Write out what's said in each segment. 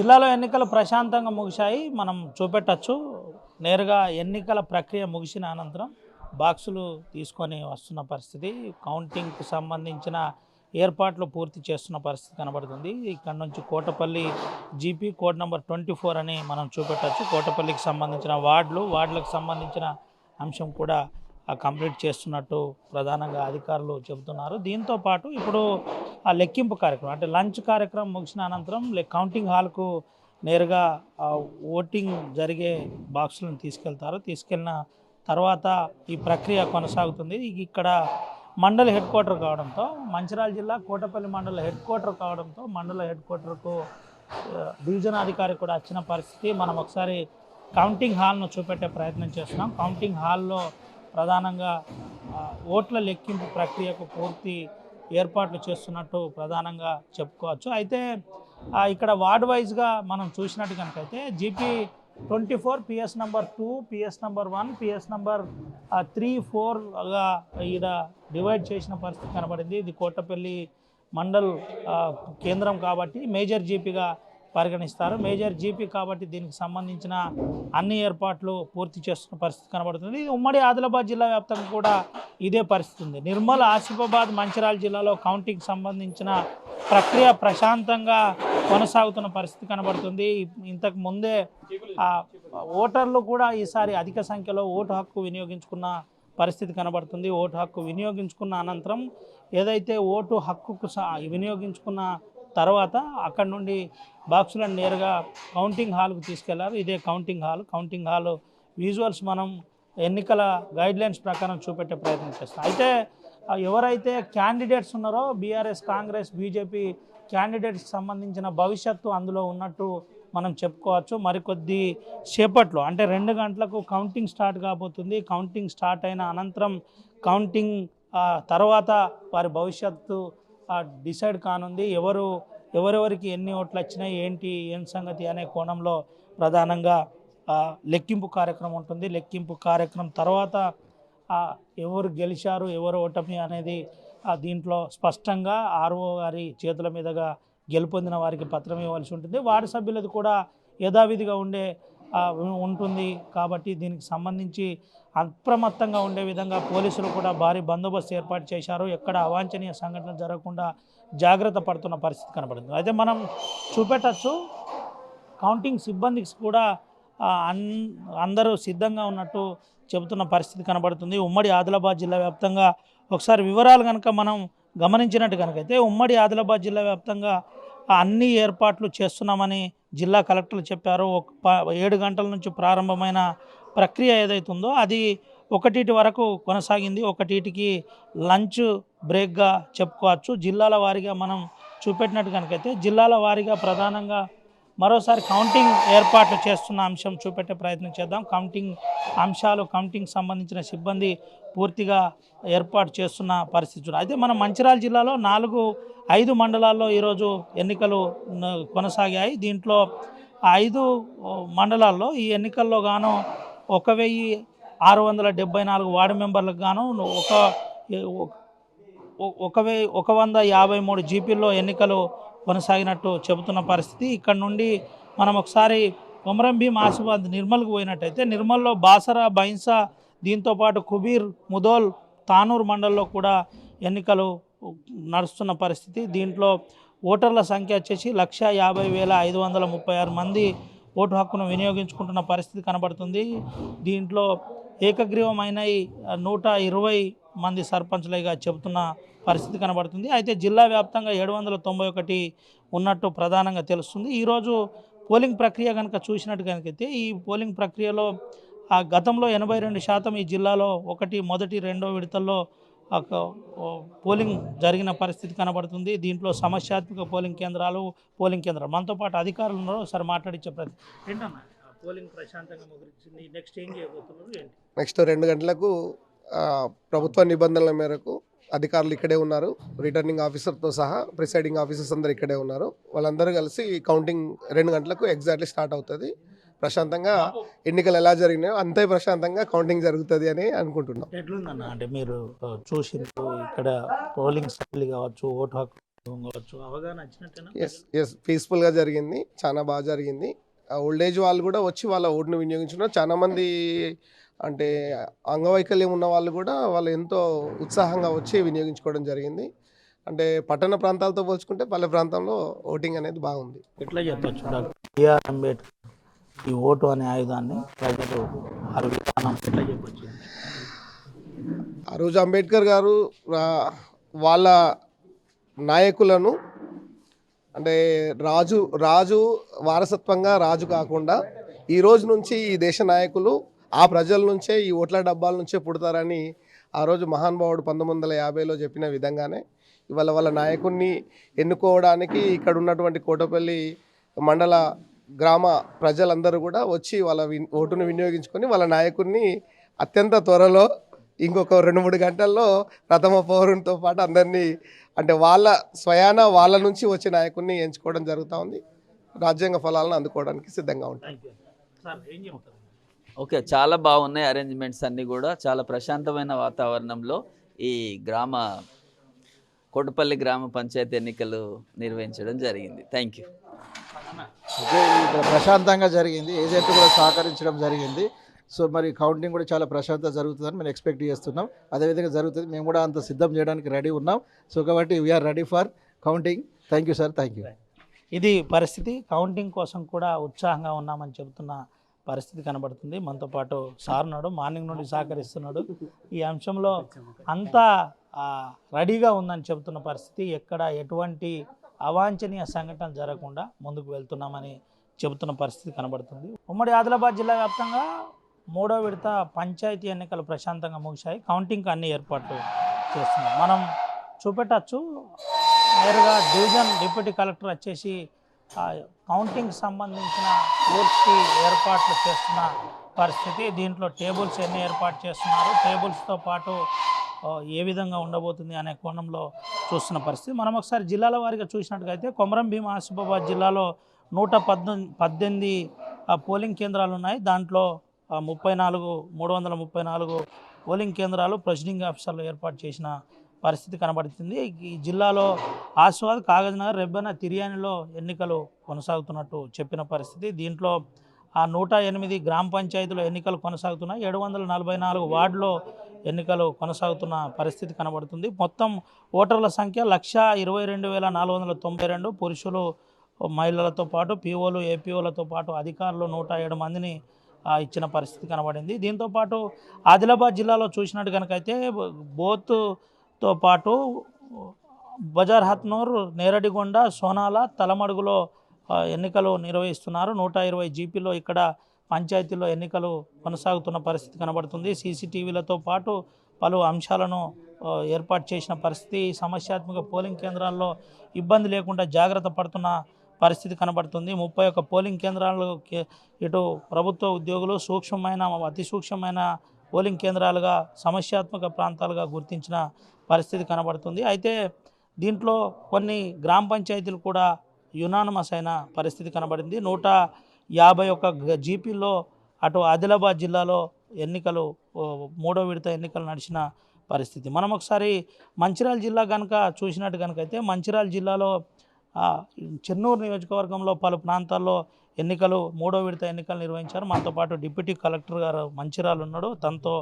జిల్లాలో ఎన్నికలు ప్రశాంతంగా ముగిశాయి. మనం చూపెట్టచ్చు. నేరుగా ఎన్నికల ప్రక్రియ ముగిసిన అనంతరం బాక్సులు తీసుకొని వస్తున్న పరిస్థితి. కౌంటింగ్కు సంబంధించిన ఏర్పాట్లు పూర్తి చేస్తున్న పరిస్థితి కనబడుతుంది. ఇక్కడ నుంచి కోటపల్లి జీపీ కోడ్ నెంబర్ 24 అని మనం చూపెట్టచ్చు. కోటపల్లికి సంబంధించిన వార్డులకు సంబంధించిన అంశం కూడా కంప్లీట్ చేస్తున్నట్టు ప్రధానంగా అధికారులు చెబుతున్నారు. దీంతో పాటు ఇప్పుడు ఆ లెక్కింపు కార్యక్రమం అంటే లంచ్ కార్యక్రమం ముగిసిన అనంతరం కౌంటింగ్ హాల్కు నేరుగా ఓటింగ్ జరిగే బాక్సులను తీసుకెళ్ళిన తర్వాత ఈ ప్రక్రియ కొనసాగుతుంది. ఇక్కడ మండల హెడ్ క్వార్టర్ కావడంతో, మంచిర్యాల జిల్లా కోటపల్లి మండల హెడ్ క్వార్టర్ కావడంతో మండల హెడ్ క్వార్టర్కు డివిజన్ అధికారి కూడా వచ్చిన పరిస్థితి. మనం ఒకసారి కౌంటింగ్ హాల్ను చూపెట్టే ప్రయత్నం చేస్తున్నాం. కౌంటింగ్ హాల్లో ప్రధానంగా ఓట్ల లెక్కింపు ప్రక్రియకు పూర్తి ఏర్పాట్లు చేస్తున్నట్టు ప్రధానంగా చెప్పుకోవచ్చు. అయితే ఇక్కడ వార్డ్ వైజ్గా మనం చూసినట్టు కనుకైతే GP 24 PS number 2, PS number 1, PS number 3, 4గా ఈడ డివైడ్ చేసిన పరిస్థితి కనబడింది. ఇది కోటపల్లి మండల్ కేంద్రం కాబట్టి మేజర్ జీపీగా పరిగణిస్తారు. మేజర్ జీపీ కాబట్టి దీనికి సంబంధించిన అన్ని ఏర్పాట్లు పూర్తి చేస్తున్న పరిస్థితి కనబడుతుంది. ఇది ఉమ్మడి ఆదిలాబాద్ జిల్లా వ్యాప్తంగా కూడా ఇదే పరిస్థితి ఉంది. నిర్మల్, ఆసిఫాబాద్, మంచిర్యాల జిల్లాలో కౌంటింగ్ సంబంధించిన ప్రక్రియ ప్రశాంతంగా కొనసాగుతున్న పరిస్థితి కనబడుతుంది. ఇంతకు ముందే ఓటర్లు కూడా ఈసారి అధిక సంఖ్యలో ఓటు హక్కు వినియోగించుకున్న పరిస్థితి కనబడుతుంది. ఓటు హక్కు వినియోగించుకున్న అనంతరం ఏదైతే ఓటు హక్కుకు వినియోగించుకున్న తర్వాత అక్కడి నుండి బాక్సులను నేరుగా కౌంటింగ్ హాల్కు తీసుకెళ్లారు. ఇదే కౌంటింగ్ హాల్ విజువల్స్ మనం ఎన్నికల గైడ్లైన్స్ ప్రకారం చూపెట్టే ప్రయత్నం చేస్తాం. అయితే ఎవరైతే క్యాండిడేట్స్ ఉన్నారో బీఆర్ఎస్, కాంగ్రెస్, బీజేపీ క్యాండిడేట్స్కి సంబంధించిన భవిష్యత్తు అందులో ఉన్నట్టు మనం చెప్పుకోవచ్చు. మరికొద్ది సేపట్లో అంటే 2 గంటలకు కౌంటింగ్ స్టార్ట్ కాబోతుంది. కౌంటింగ్ స్టార్ట్ అయిన అనంతరం కౌంటింగ్ తర్వాత వారి భవిష్యత్తు డిసైడ్ కానుంది. ఎవరెవరికి ఎన్ని ఓట్లు వచ్చినాయి, ఏం సంగతి అనే కోణంలో ప్రధానంగా లెక్కింపు కార్యక్రమం ఉంటుంది. లెక్కింపు కార్యక్రమం తర్వాత ఎవరు గెలిచారు, ఎవరు ఓటమి అనేది దీంట్లో స్పష్టంగా ఆర్ఓ గారి చేతుల మీదుగా గెలుపొందిన వారికి పత్రం ఇవ్వాల్సి ఉంటుంది. వార్డు సభ్యులది కూడా యథావిధిగా ఉంటుంది కాబట్టి దీనికి సంబంధించి అప్రమత్తంగా ఉండే విధంగా పోలీసులు కూడా భారీ బందోబస్తు ఏర్పాటు చేశారు. ఎక్కడ అవాంఛనీయ సంఘటనలు జరగకుండా జాగ్రత్త పడుతున్న పరిస్థితి కనబడుతుంది. అయితే మనం చూపెట్టచ్చు కౌంటింగ్ సిబ్బందికి కూడా అందరూ సిద్ధంగా ఉన్నట్టు చెబుతున్న పరిస్థితి కనబడుతుంది. ఉమ్మడి ఆదిలాబాద్ జిల్లా వ్యాప్తంగా ఒకసారి వివరాలు కనుక మనం గమనించినట్టు కనుకైతే ఉమ్మడి ఆదిలాబాద్ జిల్లా వ్యాప్తంగా అన్ని ఏర్పాట్లు చేస్తున్నామని జిల్లా కలెక్టర్లు చెప్పారు. 7 గంటల నుంచి ప్రారంభమైన ప్రక్రియ ఏదైతుందో అది 1 వరకు కొనసాగింది. 1కి లంచ్ బ్రేక్గా చెప్పుకోవచ్చు. జిల్లాల వారీగా మనం చూపెట్టినట్టు కనుకైతే జిల్లాల వారీగా ప్రధానంగా మరోసారి కౌంటింగ్ ఏర్పాట్లు చేస్తున్న అంశం చూపెట్టే ప్రయత్నం చేద్దాం. కౌంటింగ్ సంబంధించిన సిబ్బంది పూర్తిగా ఏర్పాటు చేస్తున్న పరిస్థితి. అయితే మనం మంచిర్యాల జిల్లాలో 5 మండలాల్లో ఈరోజు ఎన్నికలు కొనసాగాయి. దీంట్లో 5 మండలాల్లో ఈ ఎన్నికల్లో గాను 1674 వార్డు మెంబర్లకు గాను 153 జీపీల్లో ఎన్నికలు కొనసాగినట్టు చెబుతున్న పరిస్థితి. ఇక్కడ నుండి మనం ఒకసారి కొమరంభీం, ఆసిఫాబాద్, నిర్మల్కు పోయినట్టయితే నిర్మల్లో బాసరా, బైన్సా, దీంతోపాటు కుబీర్, ముదోల్, తానూరు మండల్లో కూడా ఎన్నికలు నడుస్తున్న పరిస్థితి. దీంట్లో ఓటర్ల సంఖ్య వచ్చేసి 150,536 మంది ఓటు హక్కును వినియోగించుకుంటున్న పరిస్థితి కనబడుతుంది. దీంట్లో ఏకగ్రీవమైన 120 మంది సర్పంచ్లుగా చెబుతున్న పరిస్థితి కనబడుతుంది. అయితే జిల్లా వ్యాప్తంగా 791 ఉన్నట్టు ప్రధానంగా తెలుస్తుంది. ఈరోజు పోలింగ్ ప్రక్రియ కనుక చూసినట్టు కనుకైతే ఈ పోలింగ్ ప్రక్రియలో గతంలో 82% ఈ జిల్లాలో మొదటి 2వ విడతల్లో పోలింగ్ జరిగిన పరిస్థితి కనబడుతుంది. దీంట్లో సమస్యాత్మక పోలింగ్ కేంద్రాలు మనతో పాటు అధికారులు ఉన్నారు. ఒకసారి మాట్లాడించే ప్రయత్నం ఏంటన్నా పోలింగ్ ప్రశాంతంగా ముగిసింది. నెక్స్ట్ ఏం చేయబోతున్నారు ఏంటి? నెక్స్ట్ 2 గంటలకు ప్రభుత్వ నిబంధనల మేరకు అధికారులు ఇక్కడే ఉన్నారు. రిటర్నింగ్ ఆఫీసర్తో సహా ప్రిసైడింగ్ ఆఫీసర్స్ అందరు ఇక్కడే ఉన్నారు. వాళ్ళందరూ కలిసి కౌంటింగ్ 2 గంటలకు ఎగ్జాక్ట్లీ స్టార్ట్ అవుతుంది. ప్రశాంతంగా ఎన్నికలు ఎలా జరిగినాయో అంతే ప్రశాంతంగా కౌంటింగ్ జరుగుతుంది అని అనుకుంటున్నాం. ఎట్లుందన్న అంటే మీరు చూసి ఇక్కడ పోలింగ్ సభ్యులు కావచ్చు, ఓటు హక్కు పొంగవచ్చు అవగాహన వచ్చినట్టేనా ఎస్ పీస్ఫుల్గా జరిగింది, చాలా బాగా జరిగింది. ఓల్డ్ ఏజ్ వాళ్ళు కూడా వచ్చి వాళ్ళ ఓటును వినియోగించుకున్నారు. చాలామంది అంటే అంగవైకల్యం ఉన్న వాళ్ళు కూడా వాళ్ళు ఎంతో ఉత్సాహంగా వచ్చి వినియోగించుకోవడం జరిగింది. అంటే పట్టణ ప్రాంతాలతో పోల్చుకుంటే పల్లె ప్రాంతంలో ఓటింగ్ అనేది బాగుంది. ఎట్లా చెప్పచ్చు డాక్టర్ బిఆర్ అంబేద్కర్ ఈ ఓటు అనే ఆయుధాన్ని ప్రజలు వారి విధానం ఎట్లా చెప్పచ్చు? ఆ రోజు అంబేద్కర్ గారు వాళ్ళ నాయకులను అంటే రాజు వారసత్వంగా రాజు కాకుండా ఈ రోజు నుంచి ఈ దేశ నాయకులు ఆ ప్రజల నుంచే ఈ ఓట్ల డబ్బాల నుంచే పుడతారని ఆ రోజు మహానుభావుడు 1950లో చెప్పిన విధంగానే ఇవాళ వాళ్ళ నాయకుడిని ఎన్నుకోవడానికి ఇక్కడ ఉన్నటువంటి కోటపల్లి మండల గ్రామ ప్రజలందరూ కూడా వచ్చి వాళ్ళ ఓటును వినియోగించుకొని వాళ్ళ నాయకుడిని అత్యంత త్వరలో ఇంకొక 2-3 గంటల్లో ప్రథమ పౌరునితో పాటు అందరినీ అంటే వాళ్ళ నుంచి వచ్చే నాయకుడిని ఎంచుకోవడం జరుగుతూ ఉంది. రాజ్యాంగ ఫలాలను అందుకోవడానికి సిద్ధంగా ఉంటాయి. సార్ ఏం చెప్తారు? ఓకే, చాలా బాగున్నాయి అరేంజ్మెంట్స్ అన్నీ కూడా. చాలా ప్రశాంతమైన వాతావరణంలో ఈ కోటపల్లి గ్రామ పంచాయతీ ఎన్నికలు నిర్వహించడం జరిగింది. Thank you. అయితే ఇక్కడ ప్రశాంతంగా జరిగింది, ఏజెంట్ కూడా సహకరించడం జరిగింది. సో మరి కౌంటింగ్ కూడా చాలా ప్రశాంతంగా జరుగుతుందని మేము ఎక్స్పెక్ట్ చేస్తున్నాం. అదేవిధంగా జరుగుతుంది, మేము కూడా అంత సిద్ధం చేయడానికి రెడీ ఉన్నాం. సో కాబట్టి we are ready for counting. Thank you sir, thank you. ఇది పరిస్థితి. కౌంటింగ్ కోసం కూడా ఉత్సాహంగా ఉన్నామని చెబుతున్న పరిస్థితి కనబడుతుంది. మనతో పాటు సార్ ఉన్నాడు, మార్నింగ్ నుండి సహకరిస్తున్నాడు. ఈ అంశంలో అంతా రెడీగా ఉందని చెబుతున్న పరిస్థితి. ఎక్కడ ఎటువంటి అవాంఛనీయ సంఘటనలు జరగకుండా ముందుకు వెళ్తున్నామని చెబుతున్న పరిస్థితి కనబడుతుంది. ఉమ్మడి ఆదిలాబాద్ జిల్లా వ్యాప్తంగా 3వ విడత పంచాయతీ ఎన్నికలు ప్రశాంతంగా ముగిశాయి. కౌంటింగ్కి అన్ని ఏర్పాట్లు చేస్తున్నాం. మనం చూపెట్టచ్చు. నేరుగా డివిజన్ డిప్యూటీ కలెక్టర్ వచ్చేసి కౌంటింగ్ సంబంధించిన పూర్తి ఏర్పాట్లు చేస్తున్న పరిస్థితి. దీంట్లో టేబుల్స్ ఎన్ని ఏర్పాటు చేస్తున్నారు, టేబుల్స్తో పాటు ఏ విధంగా ఉండబోతుంది అనే కోణంలో చూస్తున్న పరిస్థితి. మనం ఒకసారి జిల్లాల వారీగా చూసినట్టుగైతే కొమరం భీం ఆసిఫాబాద్ జిల్లాలో 118 పోలింగ్ కేంద్రాలు ఉన్నాయి. దాంట్లో 334 పోలింగ్ కేంద్రాలు ప్రెసిడింగ్ ఆఫీసర్లు ఏర్పాటు చేసిన పరిస్థితి కనబడుతుంది. ఈ జిల్లాలో ఆస్వాద్, కాగజ్నగర్, రెబ్బెన, తిర్యానిలో ఎన్నికలు కొనసాగుతున్నట్టు చెప్పిన పరిస్థితి. దీంట్లో 108 గ్రామ పంచాయతీలో ఎన్నికలు కొనసాగుతున్నాయి. 744 వార్డులో ఎన్నికలు కొనసాగుతున్న పరిస్థితి కనబడుతుంది. మొత్తం ఓటర్ల సంఖ్య 122,492. పురుషులు, మహిళలతో పాటు పీఓలు, ఏపీఓలతో పాటు అధికారులు 107 మందిని ఇచ్చిన పరిస్థితి కనబడింది. దీంతోపాటు ఆదిలాబాద్ జిల్లాలో చూసినట్టు కనుకైతే బోత్తో పాటు బజార్ హత్నూర్, నేరడిగొండ, సోనాల, తలమడుగులో ఎన్నికలు నిర్వహిస్తున్నారు. 120 జీపీలో ఇక్కడ పంచాయతీల్లో ఎన్నికలు కొనసాగుతున్న పరిస్థితి కనబడుతుంది. సీసీటీవీలతో పాటు పలు అంశాలను ఏర్పాటు చేసిన పరిస్థితి. సమస్యాత్మక పోలింగ్ కేంద్రాల్లో ఇబ్బంది లేకుండా జాగ్రత్త పడుతున్న పరిస్థితి కనబడుతుంది. 31 పోలింగ్ కేంద్రాలు ఇటు ప్రభుత్వ ఉద్యోగులు అతి సూక్ష్మమైన పోలింగ్ కేంద్రాలుగా సమస్యాత్మక ప్రాంతాలుగా గుర్తించిన పరిస్థితి కనబడుతుంది. అయితే దీంట్లో కొన్ని గ్రామ పంచాయతీలు కూడా యునానిమస్ అయిన పరిస్థితి కనబడింది. 151 జీపీల్లో అటు ఆదిలాబాద్ జిల్లాలో ఎన్నికలు 3వ విడత ఎన్నికలు నడిచిన పరిస్థితి. మనం ఒకసారి మంచిర్యాల జిల్లా కనుక చూసినట్టు కనుకైతే మంచిర్యాల జిల్లాలో చెన్నూరు నియోజకవర్గంలో పలు ప్రాంతాల్లో ఎన్నికలు 3వ విడత ఎన్నికలు నిర్వహించారు. మనతో పాటు డిప్యూటీ కలెక్టర్ గారు మంచిర్యాల ఉన్నాడు. తనతో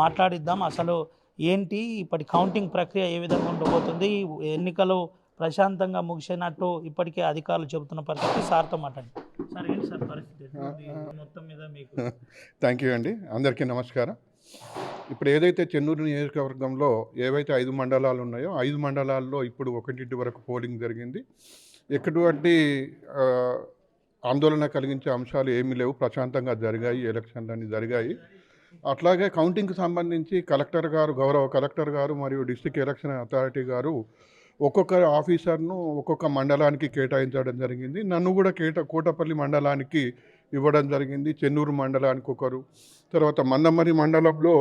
మాట్లాడిద్దాం. అసలు ఏంటి ఇప్పటి కౌంటింగ్ ప్రక్రియ ఏ విధంగా ఉండబోతుంది, ఎన్నికలు ప్రశాంతంగా ముగిసినట్టు ఇప్పటికే అధికారులు చెబుతున్న పరిస్థితి. సార్తో మాట్లాడి సార్, ఏంటి సార్ పరిస్థితి మొత్తం మీద మీకు? థ్యాంక్ యూ అండి, అందరికీ నమస్కారం. ఇప్పుడు ఏదైతే చెన్నూరు నియోజకవర్గంలో ఏవైతే 5 మండలాలు ఉన్నాయో 5 మండలాల్లో ఇప్పుడు 1 వరకు పోలింగ్ జరిగింది. ఎటువంటి ఆందోళన కలిగించే అంశాలు ఏమీ లేవు, ప్రశాంతంగా జరిగాయి, ఎలక్షన్లన్నీ జరిగాయి. అట్లాగే కౌంటింగ్కి సంబంధించి గౌరవ కలెక్టర్ గారు మరియు డిస్ట్రిక్ట్ ఎలక్షన్ అథారిటీ గారు ఒక్కొక్క ఆఫీసర్ను ఒక్కొక్క మండలానికి కేటాయించడం జరిగింది. నన్ను కూడా కోటపల్లి మండలానికి ఇవ్వడం జరిగింది. చెన్నూరు మండలానికి ఒకరు, తర్వాత మందమరి మండలంలో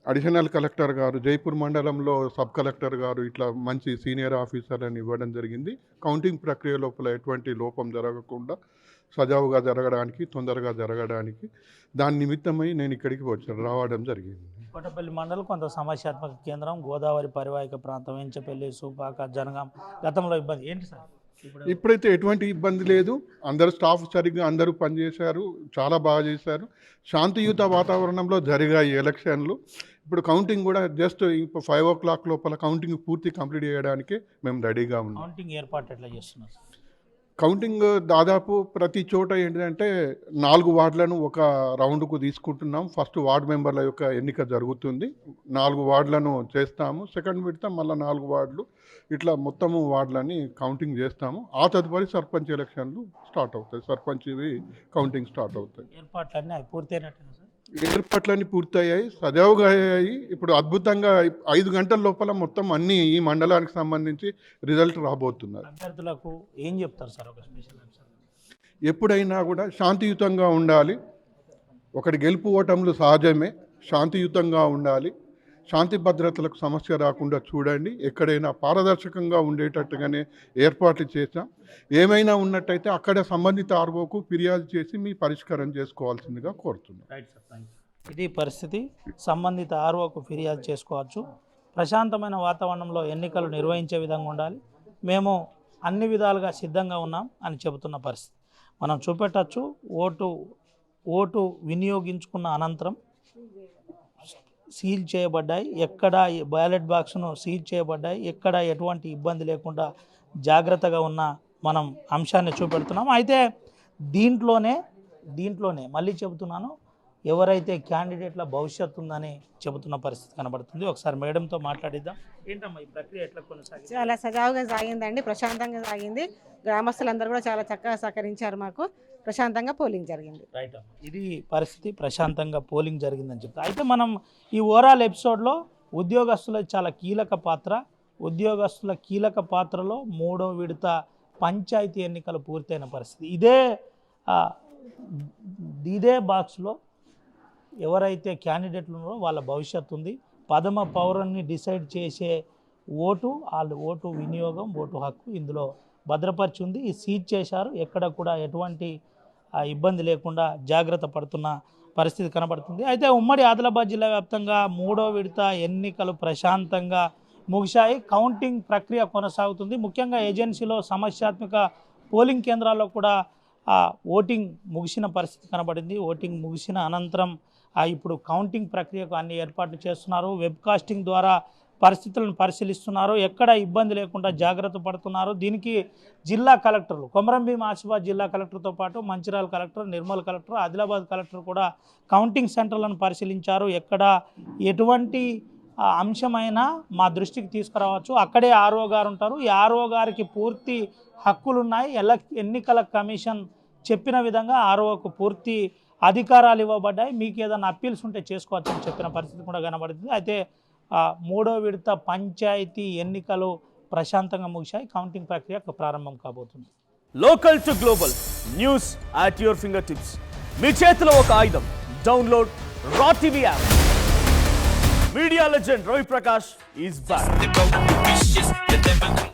అడిషనల్ కలెక్టర్ గారు, జైపూర్ మండలంలో సబ్ కలెక్టర్ గారు, ఇట్లా మంచి సీనియర్ ఆఫీసర్లను ఇవ్వడం జరిగింది. కౌంటింగ్ ప్రక్రియ లోపల ఎటువంటి లోపం జరగకుండా సజావుగా జరగడానికి, తొందరగా జరగడానికి దాని నిమిత్తమై నేను ఇక్కడికి రావడం జరిగింది. కోటపల్లి మండలం కొంత సమస్యాత్మక కేంద్రం, గోదావరి పరివాహిక ప్రాంతం, ఎంచపల్లి, సూపాక, జనగాం గతంలో ఇబ్బంది ఏంటి సార్? ఇప్పుడైతే ఎటువంటి ఇబ్బంది లేదు. అందరు స్టాఫ్ సరిగ్గా అందరూ పనిచేశారు, చాలా బాగా చేశారు. శాంతియుత వాతావరణంలో జరిగాయి ఎలక్షన్లు. ఇప్పుడు కౌంటింగ్ కూడా జస్ట్ ఇప్పుడు 5 o'clock లోపల కౌంటింగ్ పూర్తి కంప్లీట్ చేయడానికి మేము రెడీగా ఉన్నాం. కౌంటింగ్ ఏర్పాటు ఎట్లా చేస్తున్నారు? కౌంటింగ్ దాదాపు ప్రతి చోట ఏంటంటే 4 వార్డులను ఒక రౌండ్కు తీసుకుంటున్నాం. ఫస్ట్ వార్డు మెంబర్ల యొక్క ఎన్నిక జరుగుతుంది, 4 వార్డులను చేస్తాము. సెకండ్ విడత మళ్ళీ 4 వార్డులు, ఇట్లా మొత్తము వార్డులని కౌంటింగ్ చేస్తాము. ఆ తదుపరి సర్పంచ్ ఎలక్షన్లు స్టార్ట్ అవుతాయి, సర్పంచ్వి కౌంటింగ్ స్టార్ట్ అవుతాయి. ఏర్పాట్లన్నీ పూర్తయినట్టేనా సార్? ఏర్పాట్లన్నీ పూర్తయ్యాయి, సజావుగా అయ్యాయి. ఇప్పుడు అద్భుతంగా 5 గంటల లోపల మొత్తం అన్ని ఈ మండలానికి సంబంధించి రిజల్ట్ రాబోతున్నారు. అభ్యర్థులకు ఏం చెప్తారు సార్ ఒక స్పెషల్ ఆన్సర్? ఎప్పుడైనా కూడా శాంతియుతంగా ఉండాలి. ఒకటి గెలుపు ఓటములు సహజమే, శాంతియుతంగా ఉండాలి. శాంతి భద్రతలకు సమస్య రాకుండా చూడండి. ఎక్కడైనా పారదర్శకంగా ఉండేటట్టుగానే ఏర్పాట్లు చేశాం. ఏమైనా ఉన్నట్టయితే అక్కడ సంబంధిత ఆర్ఓకు ఫిర్యాదు చేసి మీ పరిష్కారం చేసుకోవాల్సిందిగా కోరుతున్నాం. Right sir, thank you. ఇది పరిస్థితి. సంబంధిత ఆర్ఓకు ఫిర్యాదు చేసుకోవచ్చు. ప్రశాంతమైన వాతావరణంలో ఎన్నికలు నిర్వహించే విధంగా ఉండాలి. మేము అన్ని విధాలుగా సిద్ధంగా ఉన్నాం అని చెబుతున్న పరిస్థితి మనం చూపెట్టచ్చు. ఓటు వినియోగించుకున్న అనంతరం సీల్ చేయబడ్డాయి, ఎక్కడ బ్యాలెట్ బాక్స్ను సీల్ చేయబడ్డాయి, ఎక్కడ ఎటువంటి ఇబ్బంది లేకుండా జాగ్రత్తగా ఉన్న మనం అంశాన్ని చూపెడుతున్నాం. అయితే దీంట్లోనే మళ్ళీ చెబుతున్నాను, ఎవరైతే క్యాండిడేట్ల భవిష్యత్తు ఉందని చెబుతున్న పరిస్థితి కనబడుతుంది. ఒకసారి మేడంతో మాట్లాడిద్దాం. ఏంటమ్మా ఈ ప్రక్రియ ఎట్లా కొనసాగింది? చాలా సజావుగా సాగిందండి, ప్రశాంతంగా సాగింది. గ్రామస్తులందరూ కూడా చాలా చక్కగా సహకరించారు. మాకు ప్రశాంతంగా పోలింగ్ జరిగింది. రైట్ అమ్మా, ఇది పరిస్థితి. ప్రశాంతంగా పోలింగ్ జరిగిందని చెప్తారు. అయితే మనం ఈ ఓవరాల్ ఎపిసోడ్లో ఉద్యోగస్తుల చాలా కీలక పాత్రలో 3వ విడత పంచాయతీ ఎన్నికలు పూర్తయిన పరిస్థితి. ఇదే బాక్స్లో ఎవరైతే క్యాండిడేట్లు ఉన్నారో వాళ్ళ భవిష్యత్తు ఉంది. ప్రథమ పౌరుని డిసైడ్ చేసే ఓటు వినియోగం, ఓటు హక్కు ఇందులో భద్రపరిచి ఉంది. ఈ సీజ్ చేశారు, ఎక్కడ కూడా ఎటువంటి ఇబ్బంది లేకుండా జాగ్రత్త పడుతున్న పరిస్థితి కనబడుతుంది. అయితే ఉమ్మడి ఆదిలాబాద్ జిల్లా వ్యాప్తంగా 3వ విడత ఎన్నికలు ప్రశాంతంగా ముగిశాయి. కౌంటింగ్ ప్రక్రియ కొనసాగుతుంది. ముఖ్యంగా ఏజెన్సీలో సమస్యాత్మక పోలింగ్ కేంద్రాల్లో కూడా ఓటింగ్ ముగిసిన పరిస్థితి కనబడింది. ఓటింగ్ ముగిసిన అనంతరం ఇప్పుడు కౌంటింగ్ ప్రక్రియకు అన్ని ఏర్పాట్లు చేస్తున్నారు. వెబ్కాస్టింగ్ ద్వారా పరిస్థితులను పరిశీలిస్తున్నారు. ఎక్కడ ఇబ్బంది లేకుండా జాగ్రత్త పడుతున్నారు. దీనికి జిల్లా కలెక్టర్లు, కొమరంభీం ఆసిఫాబాద్ జిల్లా కలెక్టర్తో పాటు Mancherial collector, Nirmal collector, Adilabad collector కూడా కౌంటింగ్ సెంటర్లను పరిశీలించారు. ఎక్కడ ఎటువంటి అంశమైనా మా దృష్టికి తీసుకురావచ్చు. అక్కడే ఆర్ఓ గారు ఉంటారు. ఈ ఆర్ఓ గారికి పూర్తి హక్కులున్నాయి. ఎన్నికల కమిషన్ చెప్పిన విధంగా ఆర్ఓకు పూర్తి అధికారాలు ఇవ్వబడ్డాయి. మీకు ఏదైనా అప్పీల్స్ ఉంటే చేసుకోవచ్చని చెప్పిన పరిస్థితి కూడా కనబడుతుంది. అయితే 3వ విడత పంచాయతీ ఎన్నికలు ప్రశాంతంగా ముగిశాయి. కౌంటింగ్ ప్రక్రియ ప్రారంభం కాబోతుంది. Local to global news at your fingertips. మీ చేతిలో ఒక ఆయుధం. Download R TV app. Media legend Ravi Prakash is back.